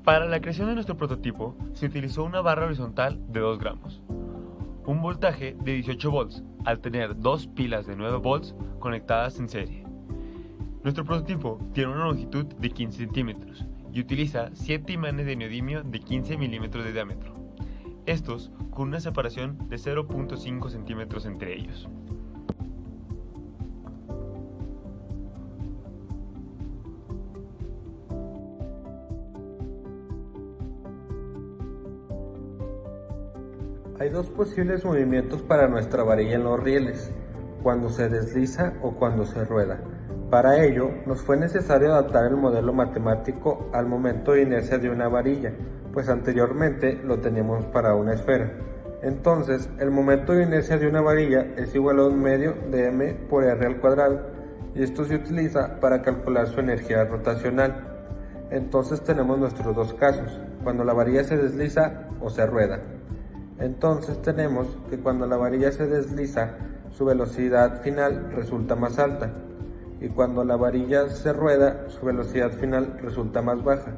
Para la creación de nuestro prototipo se utilizó una barra horizontal de 2 gramos, un voltaje de 18 volts al tener dos pilas de 9 volts conectadas en serie. Nuestro prototipo tiene una longitud de 15 centímetros y utiliza 7 imanes de neodimio de 15 milímetros de diámetro, estos con una separación de 0.5 centímetros entre ellos. Hay dos posibles movimientos para nuestra varilla en los rieles, cuando se desliza o cuando se rueda. Para ello, nos fue necesario adaptar el modelo matemático al momento de inercia de una varilla, pues anteriormente lo teníamos para una esfera. Entonces, el momento de inercia de una varilla es igual a 1 medio de m por r al cuadrado, y esto se utiliza para calcular su energía rotacional. Entonces tenemos nuestros dos casos, cuando la varilla se desliza o se rueda. Entonces tenemos que cuando la varilla se desliza, su velocidad final resulta más alta, y cuando la varilla se rueda, su velocidad final resulta más baja.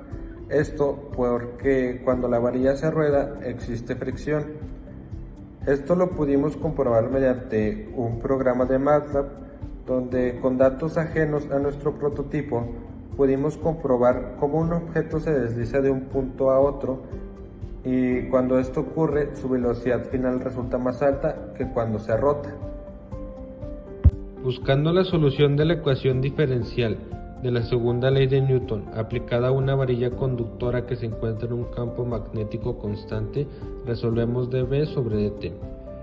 Esto porque cuando la varilla se rueda existe fricción. Esto lo pudimos comprobar mediante un programa de MATLAB, donde con datos ajenos a nuestro prototipo pudimos comprobar cómo un objeto se desliza de un punto a otro, y cuando esto ocurre, su velocidad final resulta más alta que cuando se rota. Buscando la solución de la ecuación diferencial de la segunda ley de Newton aplicada a una varilla conductora que se encuentra en un campo magnético constante, resolvemos dB sobre dt.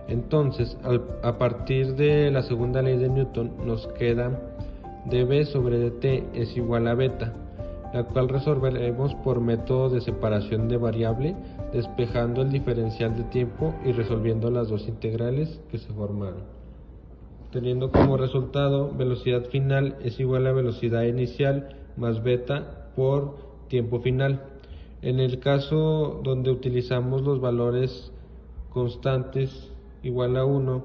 Entonces, a partir de la segunda ley de Newton nos queda dB sobre dt es igual a beta, la cual resolveremos por método de separación de variable, despejando el diferencial de tiempo y resolviendo las dos integrales que se formaron, teniendo como resultado velocidad final es igual a velocidad inicial más beta por tiempo final. En el caso donde utilizamos los valores constantes igual a 1,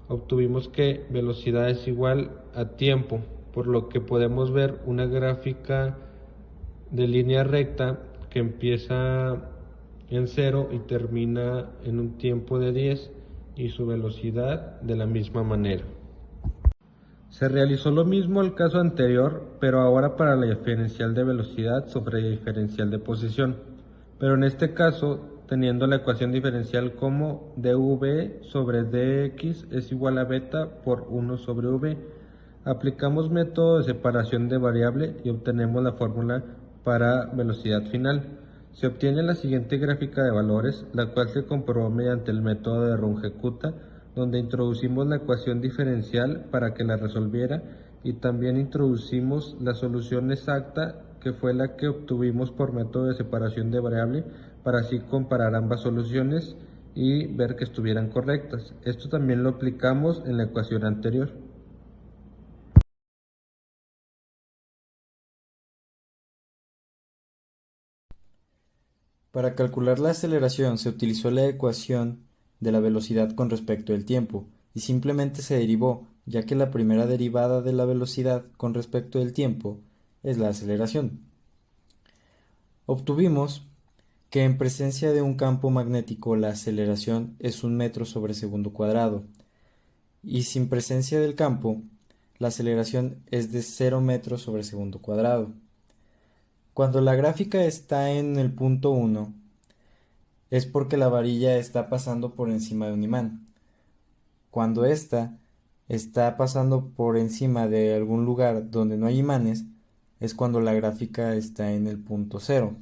obtuvimos que velocidad es igual a tiempo, por lo que podemos ver una gráfica de línea recta que empieza en 0 y termina en un tiempo de 10 y su velocidad de la misma manera. Se realizó lo mismo al caso anterior, pero ahora para la diferencial de velocidad sobre diferencial de posición, pero en este caso teniendo la ecuación diferencial como dv sobre dx es igual a beta por 1 sobre v. Aplicamos método de separación de variable y obtenemos la fórmula para velocidad final. Se obtiene la siguiente gráfica de valores, la cual se comprobó mediante el método de Runge-Kutta, donde introducimos la ecuación diferencial para que la resolviera y también introducimos la solución exacta, que fue la que obtuvimos por método de separación de variable, para así comparar ambas soluciones y ver que estuvieran correctas. Esto también lo aplicamos en la ecuación anterior. Para calcular la aceleración se utilizó la ecuación de la velocidad con respecto al tiempo y simplemente se derivó, ya que la primera derivada de la velocidad con respecto al tiempo es la aceleración. Obtuvimos que en presencia de un campo magnético la aceleración es 1 metro sobre segundo cuadrado y sin presencia del campo la aceleración es de 0 metros sobre segundo cuadrado. Cuando la gráfica está en el punto 1, es porque la varilla está pasando por encima de un imán. Cuando ésta está pasando por encima de algún lugar donde no hay imanes, es cuando la gráfica está en el punto 0.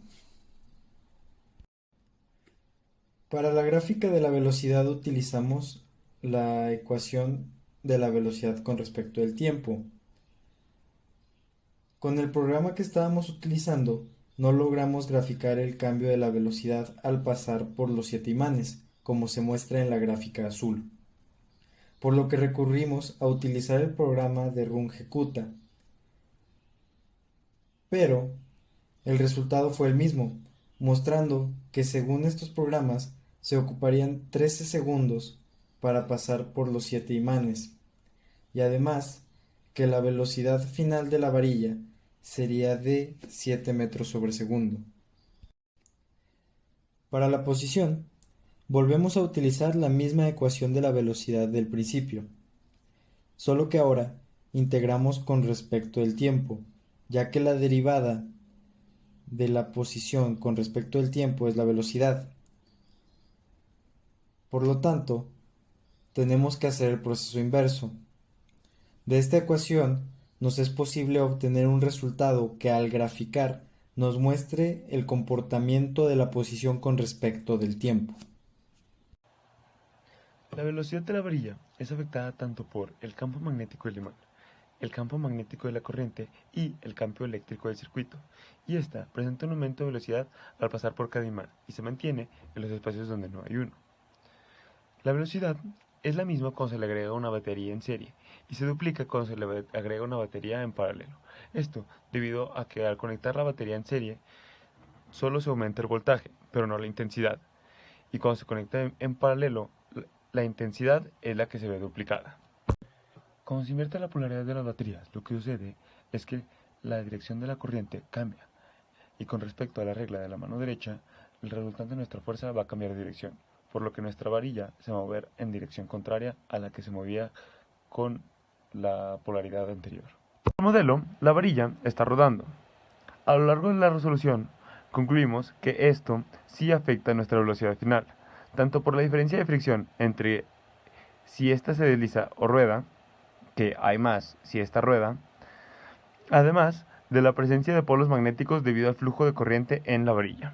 Para la gráfica de la velocidad utilizamos la ecuación de la velocidad con respecto al tiempo. Con el programa que estábamos utilizando, no logramos graficar el cambio de la velocidad al pasar por los 7 imanes, como se muestra en la gráfica azul, por lo que recurrimos a utilizar el programa de Runge-Kutta. Pero el resultado fue el mismo, mostrando que según estos programas se ocuparían 13 segundos para pasar por los 7 imanes, y además que la velocidad final de la varilla sería de 7 metros sobre segundo. Para la posición, volvemos a utilizar la misma ecuación de la velocidad del principio, solo que ahora integramos con respecto al tiempo, ya que la derivada de la posición con respecto al tiempo es la velocidad. Por lo tanto, tenemos que hacer el proceso inverso. De esta ecuación nos es posible obtener un resultado que al graficar nos muestre el comportamiento de la posición con respecto del tiempo. La velocidad de la varilla es afectada tanto por el campo magnético del imán, el campo magnético de la corriente y el campo eléctrico del circuito, y esta presenta un aumento de velocidad al pasar por cada imán y se mantiene en los espacios donde no hay uno. La velocidad es la misma cuando se le agrega una batería en serie y se duplica cuando se le agrega una batería en paralelo. Esto debido a que al conectar la batería en serie solo se aumenta el voltaje, pero no la intensidad, y cuando se conecta en paralelo la intensidad es la que se ve duplicada. Cuando se invierte la polaridad de las baterías, lo que sucede es que la dirección de la corriente cambia, y con respecto a la regla de la mano derecha, el resultante de nuestra fuerza va a cambiar de dirección, por lo que nuestra varilla se va a mover en dirección contraria a la que se movía con la polaridad anterior. En el modelo, la varilla está rodando. A lo largo de la resolución, concluimos que esto sí afecta a nuestra velocidad final, tanto por la diferencia de fricción entre si ésta se desliza o rueda, que hay más si esta rueda, además de la presencia de polos magnéticos debido al flujo de corriente en la varilla.